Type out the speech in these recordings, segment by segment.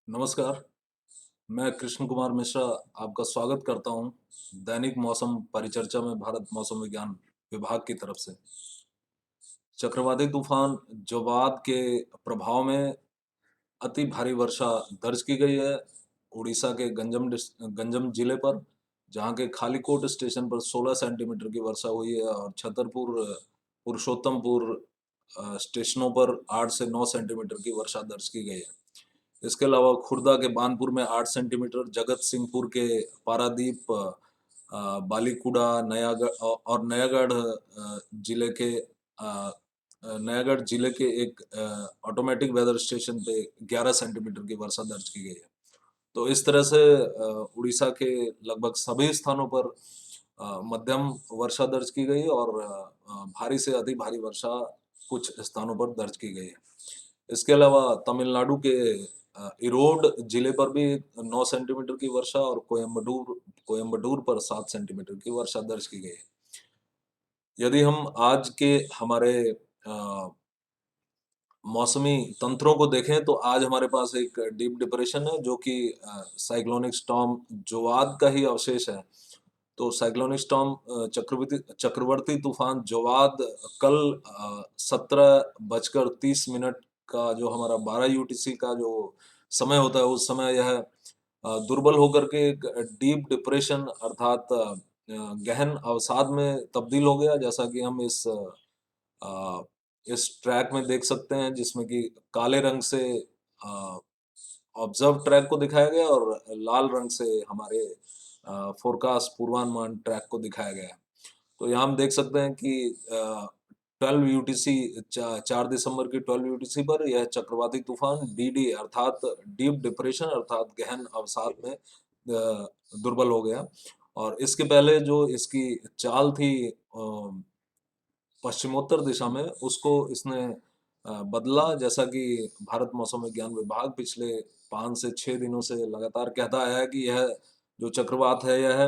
नमस्कार, मैं कृष्ण कुमार मिश्रा आपका स्वागत करता हूं दैनिक मौसम परिचर्चा में भारत मौसम विज्ञान विभाग की तरफ से। चक्रवाती तूफान जोवाद के प्रभाव में अति भारी वर्षा दर्ज की गई है उड़ीसा के गंजम जिले पर, जहां के खालीकोट स्टेशन पर 16 सेंटीमीटर की वर्षा हुई है और छतरपुर, पुरुषोत्तमपुर स्टेशनों पर 8 से 9 सेंटीमीटर की वर्षा दर्ज की गई है। इसके अलावा खुर्दा के बानपुर में 8 सेंटीमीटर, जगत सिंहपुर के पारादीप, बालीकुड़ा, नयागढ़ और नयागढ़ जिले के एक ऑटोमेटिक वेदर स्टेशन पे 11 सेंटीमीटर की वर्षा दर्ज की गई है। तो इस तरह से उड़ीसा के लगभग सभी स्थानों पर मध्यम वर्षा दर्ज की गई और भारी से अति भारी वर्षा कुछ स्थानों पर दर्ज की गई है। इसके अलावा तमिलनाडु के इरोड जिले पर भी 9 सेंटीमीटर की वर्षा और कोयम्बटूर पर 7 सेंटीमीटर की वर्षा दर्ज की गई है। यदि हम आज के हमारे अ, मौसमी तंत्रों को देखें तो आज हमारे पास एक डीप डिप्रेशन है जो कि साइक्लोनिक स्टॉर्म जोवाद का ही अवशेष है। तो साइक्लोनिक स्टॉर्म चक्रवर्ती तूफान जोवाद कल 17:30 का जो हमारा 12 UTC का जो समय होता है, उस समय यह दुर्बल होकर के एक डीप डिप्रेशन अर्थात गहन अवसाद में तब्दील हो गया, जैसा कि हम अ, इस ट्रैक में देख सकते हैं, जिसमें कि काले रंग से ऑब्जर्व ट्रैक को दिखाया गया और लाल रंग से हमारे फोरकास्ट पूर्वानुमान ट्रैक को दिखाया गया है। तो यहाँ हम देख सकते हैं कि 12 UTC, 4 दिसंबर की 12 UTC पर यह चक्रवाती तूफान DD अर्थात डीप डिप्रेशन अर्थात गहन अवसाद में दुर्बल हो गया। और इसके पहले जो इसकी चाल थी पश्चिमोत्तर दिशा में, उसको इसने बदला, जैसा कि भारत मौसम विज्ञान विभाग पिछले 5 से 6 दिनों से लगातार कहता आया है कि यह जो चक्रवात है यह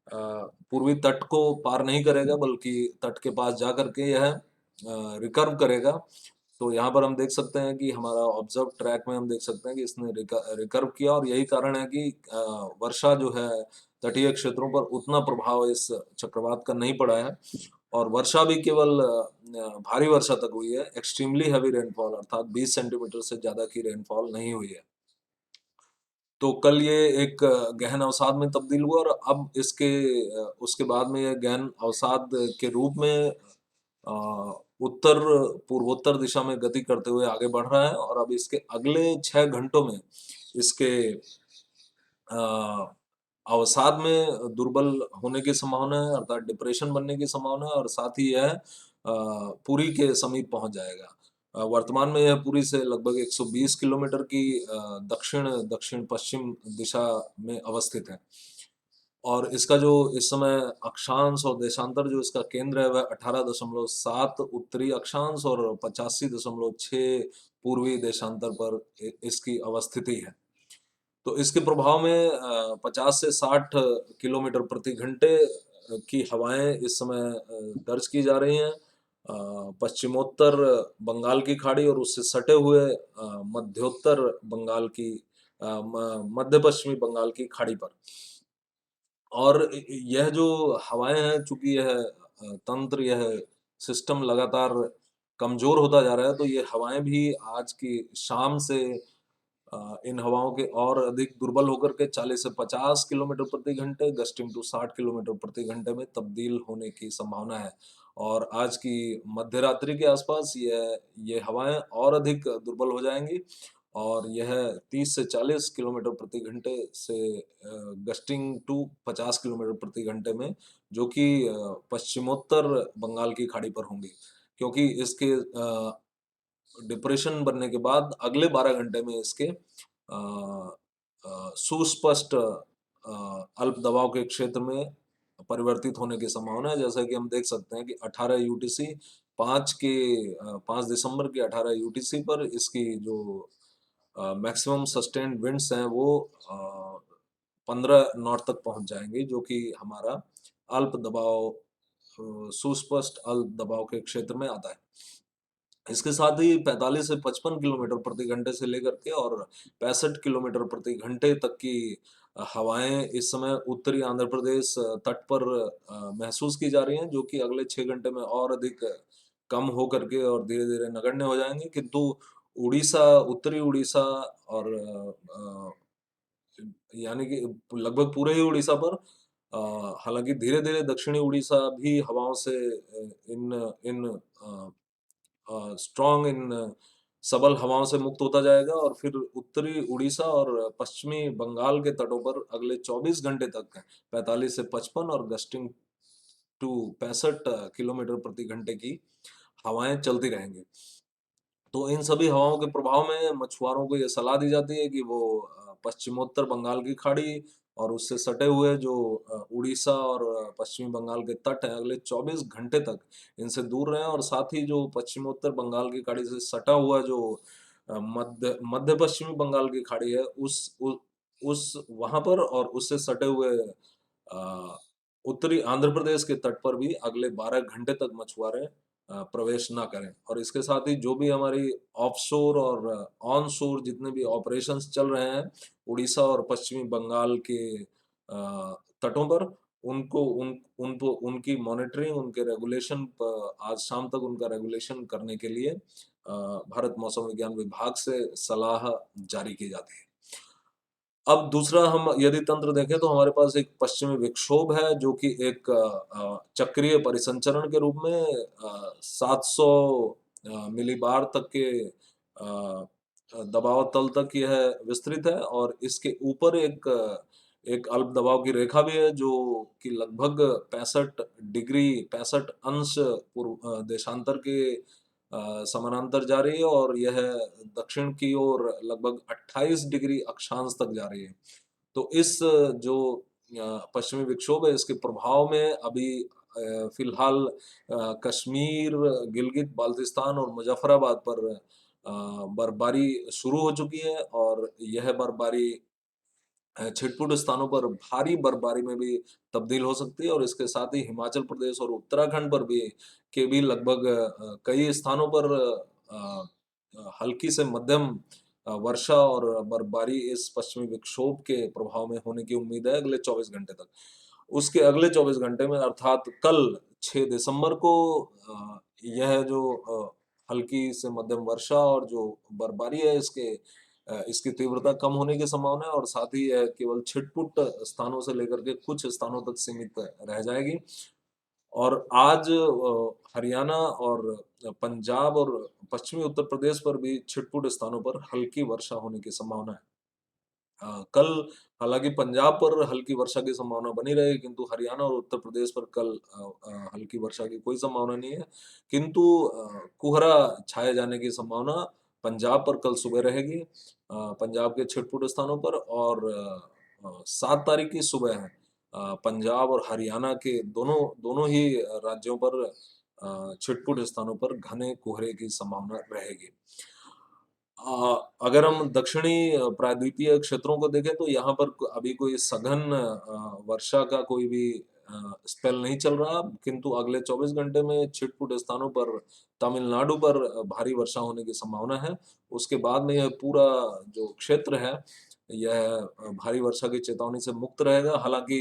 पूर्वी तट को पार नहीं करेगा, बल्कि तट के पास जा करके यह रिकर्व करेगा। तो यहाँ पर हम देख सकते हैं कि हमारा ऑब्जर्व ट्रैक में हम देख सकते हैं कि इसने रिकर्व किया और यही कारण है कि वर्षा जो है तटीय क्षेत्रों पर उतना प्रभाव इस चक्रवात का नहीं पड़ा है और वर्षा भी केवल भारी वर्षा तक हुई है। एक्सट्रीमली हैवी रेनफॉल अर्थात 20 सेंटीमीटर से ज्यादा की रेनफॉल नहीं हुई है। तो कल ये एक गहन अवसाद में तब्दील हुआ और अब उसके बाद में यह गहन अवसाद के रूप में अ, उत्तर पूर्वोत्तर दिशा में गति करते हुए आगे बढ़ रहा है और अब इसके अगले 6 घंटों में इसके अ, अवसाद में दुर्बल होने की संभावना है अर्थात डिप्रेशन बनने की संभावना है और साथ ही यह पुरी के समीप पहुंच जाएगा। वर्तमान में यह पुरी से लगभग 120 किलोमीटर की दक्षिण दक्षिण पश्चिम दिशा में अवस्थित है और इसका जो इस समय अक्षांश और देशांतर जो इसका केंद्र है वह 18.7 उत्तरी अक्षांश और 85.6 पूर्वी देशांतर पर इसकी अवस्थिति है। तो इसके प्रभाव में 50 से 60 किलोमीटर प्रति घंटे की हवाएं इस समय दर्ज की जा रही हैं पश्चिमोत्तर बंगाल की खाड़ी और उससे सटे हुए मध्योत्तर बंगाल की मध्य पश्चिमी बंगाल की खाड़ी पर। और यह जो हवाएं हैं, चूंकि यह सिस्टम लगातार कमजोर होता जा रहा है, तो ये हवाएं भी आज की शाम से इन हवाओं के और अधिक दुर्बल होकर के 40 से 50 किलोमीटर प्रति घंटे गस्टिंग टू 60 किलोमीटर प्रति घंटे में तब्दील होने की संभावना है। और आज की मध्य रात्रि के आसपास ये हवाएं और अधिक दुर्बल हो जाएंगी और यह 30 से 40 किलोमीटर प्रति घंटे से गस्टिंग टू 50 किलोमीटर प्रति घंटे में, जो कि पश्चिमोत्तर बंगाल की खाड़ी पर होंगी, क्योंकि इसके डिप्रेशन बनने के बाद अगले 12 घंटे में इसके सुस्पष्ट अल्प दबाव के क्षेत्र में परिवर्तित होने की संभावना है। जैसा कि हम देख सकते हैं कि 18 UTC 5 दिसंबर की 18 UTC पर इसकी जो मैक्सिमम सस्टेन्ड विंड्स हैं वो 15 नॉट तक पहुंच जाएंगी, जो कि हमारा अल्प दबाव सुस्पष्ट अल्प दबाव के क्षेत्र में आता है। इसके साथ ही 45 से 55 किलोमीटर प्रति घंटे से लेकर के और 65 किलोमीटर प्रति घंटे तक की हवाएं इस समय उत्तरी आंध्र प्रदेश तट पर महसूस की जा रही हैं, जो कि अगले 6 घंटे में और अधिक कम हो करके और धीरे धीरे नगण्य हो जाएंगे। किंतु उड़ीसा, उत्तरी उड़ीसा और यानी कि लगभग पूरे ही उड़ीसा पर, हालांकि धीरे धीरे दक्षिणी उड़ीसा भी हवाओं से इन इन स्ट्रांग इन सबल हवाओं से मुक्त होता जाएगा, और फिर उत्तरी उड़ीसा और पश्चिमी बंगाल के तटों पर अगले 24 घंटे तक 45 से 55 और गस्टिंग टू 65 किलोमीटर प्रति घंटे की हवाएं चलती रहेंगी। तो इन सभी हवाओं के प्रभाव में मछुआरों को ये सलाह दी जाती है कि वो पश्चिमोत्तर बंगाल की खाड़ी और उससे सटे हुए जो उड़ीसा और पश्चिमी बंगाल के तट हैं, अगले 24 घंटे तक इनसे दूर रहें। और साथ ही जो पश्चिमोत्तर बंगाल की खाड़ी से सटा हुआ जो मध्य मध्य पश्चिमी बंगाल की खाड़ी है, उस वहां पर और उससे सटे हुए उत्तरी आंध्र प्रदेश के तट पर भी अगले 12 घंटे तक मछुआरे प्रवेश ना करें। और इसके साथ ही जो भी हमारी ऑफशोर और ऑन शोर जितने भी ऑपरेशंस चल रहे हैं उड़ीसा और पश्चिमी बंगाल के तटों पर, उनको उनको उनकी मॉनिटरिंग, उनके रेगुलेशन पर आज शाम तक उनका रेगुलेशन करने के लिए भारत मौसम विज्ञान विभाग से सलाह जारी की जाती है। अब दूसरा हम यदि तंत्र देखें तो हमारे पास एक पश्चिमी विक्षोभ है, जो कि एक चक्रीय परिसंचरण के रूप में 700 मिलीबार तक के दबाव तल तक यह विस्तृत है। और इसके ऊपर एक अल्प दबाव की रेखा भी है, जो कि लगभग 65 अंश पूर्व देशांतर के समानांतर जा रही है, और यह दक्षिण की ओर लगभग 28 डिग्री अक्षांश तक जा रही है। तो इस जो पश्चिमी विक्षोभ है, इसके प्रभाव में अभी फिलहाल कश्मीर, गिलगित बाल्टिस्तान और मुजफ्फराबाद पर बर्फबारी शुरू हो चुकी है, और यह बर्फबारी छिटपुट स्थानों पर भारी बर्फबारी में भी तब्दील हो सकती है। और इसके साथ ही हिमाचल प्रदेश और उत्तराखंड पर भी लगभग कई स्थानों पर हल्की से मध्यम वर्षा और बर्फबारी इस पश्चिमी विक्षोभ के प्रभाव में होने की उम्मीद है अगले 24 घंटे तक। उसके अगले 24 घंटे में अर्थात कल 6 दिसंबर को यह जो हल्की से मध्यम वर्षा और जो बर्फबारी है, इसकी तीव्रता कम होने की संभावना है, और साथ ही यह केवल छिटपुट स्थानों से लेकर के कुछ स्थानों तक सीमित रह जाएगी। और आज हरियाणा और पंजाब और पश्चिमी उत्तर प्रदेश पर भी छिटपुट स्थानों पर हल्की वर्षा होने की संभावना है। कल हालांकि पंजाब पर हल्की वर्षा की संभावना बनी रहेगी, किंतु हरियाणा और उत्तर प्रदेश पर कल हल्की वर्षा की कोई संभावना नहीं है। किंतु कोहरा छाए जाने की संभावना पंजाब पर कल सुबह रहेगी, पंजाब के छिटपुट स्थानों पर। और 7 तारीख की सुबह है पंजाब और हरियाणा के दोनों दोनों ही राज्यों पर छिटपुट स्थानों पर घने कोहरे की संभावना रहेगी। अगर हम दक्षिणी प्रायद्वीपीय क्षेत्रों को देखें तो यहाँ पर अभी कोई सघन वर्षा का कोई भी स्पेल नहीं चल रहा, किंतु अगले 24 घंटे में छिटपुट स्थानों पर तमिलनाडु पर भारी वर्षा होने की संभावना है। उसके बाद में यह पूरा जो क्षेत्र है, यह भारी वर्षा की चेतावनी से मुक्त रहेगा। हालांकि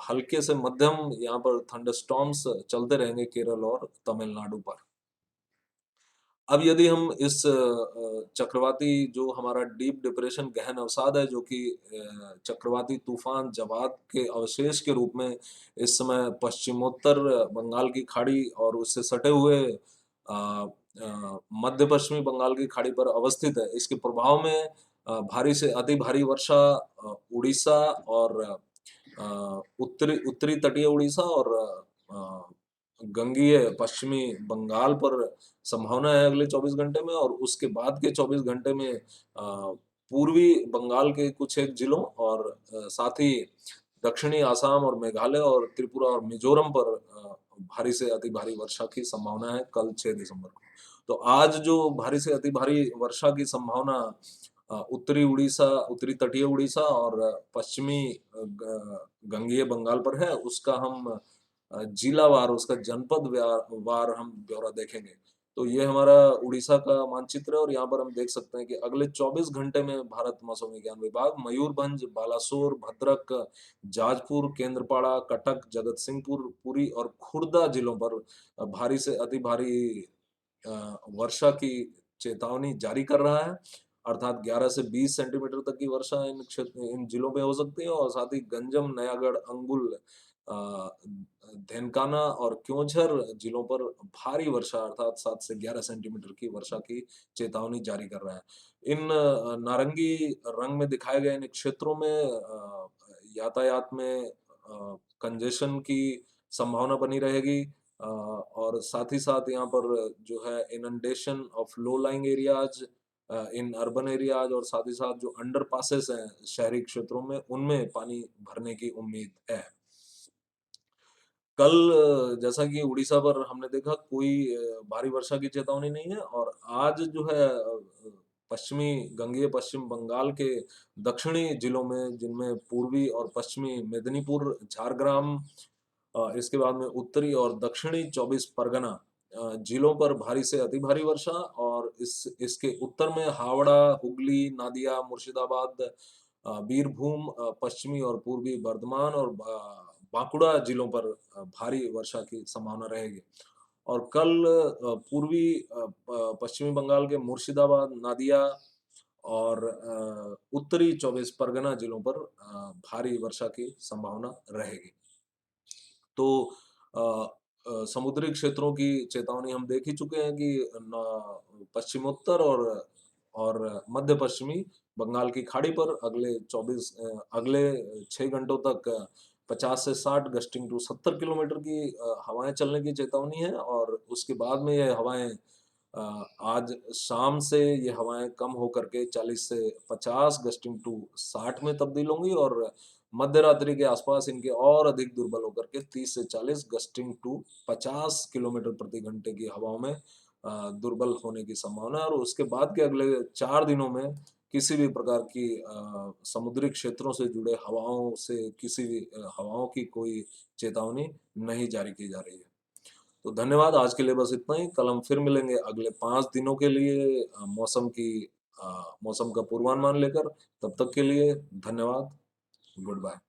हल्के से मध्यम यहाँ पर थंडरस्टॉर्म्स चलते रहेंगे केरल और तमिलनाडु पर। अब यदि हम इस चक्रवाती जो हमारा डीप डिप्रेशन गहन अवसाद है, जो कि चक्रवाती तूफान जवाद के अवशेष के रूप में इस समय पश्चिमोत्तर बंगाल की खाड़ी और उससे सटे हुए मध्य पश्चिमी बंगाल की खाड़ी पर अवस्थित है, इसके प्रभाव में भारी से अति भारी वर्षा उड़ीसा और उत्तरी उत्तरी तटीय उड़ीसा और गंगीय पश्चिमी बंगाल पर संभावना है अगले 24 घंटे में। और उसके बाद के 24 घंटे में पूर्वी बंगाल के कुछ एक जिलों और साथ ही दक्षिणी आसाम और मेघालय और त्रिपुरा और मिजोरम पर भारी से अति भारी वर्षा की संभावना है कल 6 दिसंबर को। तो आज जो भारी से अति भारी वर्षा की संभावना उत्तरी उड़ीसा, उत्तरी तटीय उड़ीसा और पश्चिमी गंगीय बंगाल पर है, उसका हम जिलावार, उसका जनपद वार हम ब्यौरा देखेंगे। तो ये हमारा उड़ीसा का मानचित्र है और यहाँ पर हम देख सकते हैं कि अगले 24 घंटे में भारत मौसम विज्ञान विभाग मयूरभंज, बालासोर, भद्रक, जाजपुर, केंद्रपाड़ा, कटक, जगत सिंहपुर, पुरी और खुर्दा जिलों पर भारी से अति भारी वर्षा की चेतावनी जारी कर रहा है। अर्थात 11 से 20 सेंटीमीटर तक की वर्षा इन जिलों में हो सकती है और साथ ही गंजम, नयागढ़, अंगुल, धेनकाना और क्योंझर जिलों पर भारी वर्षा अर्थात 7 से 11 सेंटीमीटर की वर्षा की चेतावनी जारी कर रहा है। इन नारंगी रंग में दिखाए गए इन क्षेत्रों में यातायात में कंजेशन की संभावना बनी रहेगी और साथ ही साथ यहाँ पर जो है inundation of low lying areas in urban areas और साथ ही साथ जो अंडर पासेस हैं शहरी क्षेत्रों में उनमें पानी भरने की उम्मीद है। कल जैसा कि उड़ीसा पर हमने देखा कोई भारी वर्षा की चेतावनी नहीं है और आज जो है पश्चिमी गंगेय पश्चिम बंगाल के दक्षिणी जिलों में जिनमें पूर्वी और पश्चिमी मेदिनीपुर, झारग्राम, इसके बाद में उत्तरी और दक्षिणी 24 परगना जिलों पर भारी से अति भारी वर्षा और इसके उत्तर में हावड़ा, हुगली, नादिया, मुर्शिदाबाद, बीरभूम, पश्चिमी और पूर्वी बर्धमान और बांकुड़ा जिलों पर भारी वर्षा की संभावना रहेगी। और कल पूर्वी पश्चिमी बंगाल के मुर्शिदाबाद, नादिया और उत्तरी 24 परगना जिलों पर भारी वर्षा की संभावना रहेगी। तो समुद्री क्षेत्रों की चेतावनी हम देख ही चुके हैं कि पश्चिमोत्तर और मध्य पश्चिमी बंगाल की खाड़ी पर अगले 6 घंटों तक 50 से 60 गस्टिंग टू 70 किलोमीटर की हवाएं चलने की चेतावनी है और उसके बाद में ये हवाएं आज शाम से ये हवाएं कम होकर के 40 से 50 गस्टिंग टू 60 में तब्दील होंगी और मध्य रात्रि के आसपास इनके और अधिक दुर्बल होकर के 30 से 40 गस्टिंग टू 50 किलोमीटर प्रति घंटे की हवाओं में दुर्बल होने की संभावना है और उसके बाद के अगले 4 दिनों में किसी भी प्रकार की समुद्री क्षेत्रों से जुड़े हवाओं से किसी भी हवाओं की कोई चेतावनी नहीं जारी की जा रही है। तो धन्यवाद, आज के लिए बस इतना ही। कल हम फिर मिलेंगे अगले 5 दिनों के लिए मौसम का पूर्वानुमान लेकर। तब तक के लिए धन्यवाद। Good bye.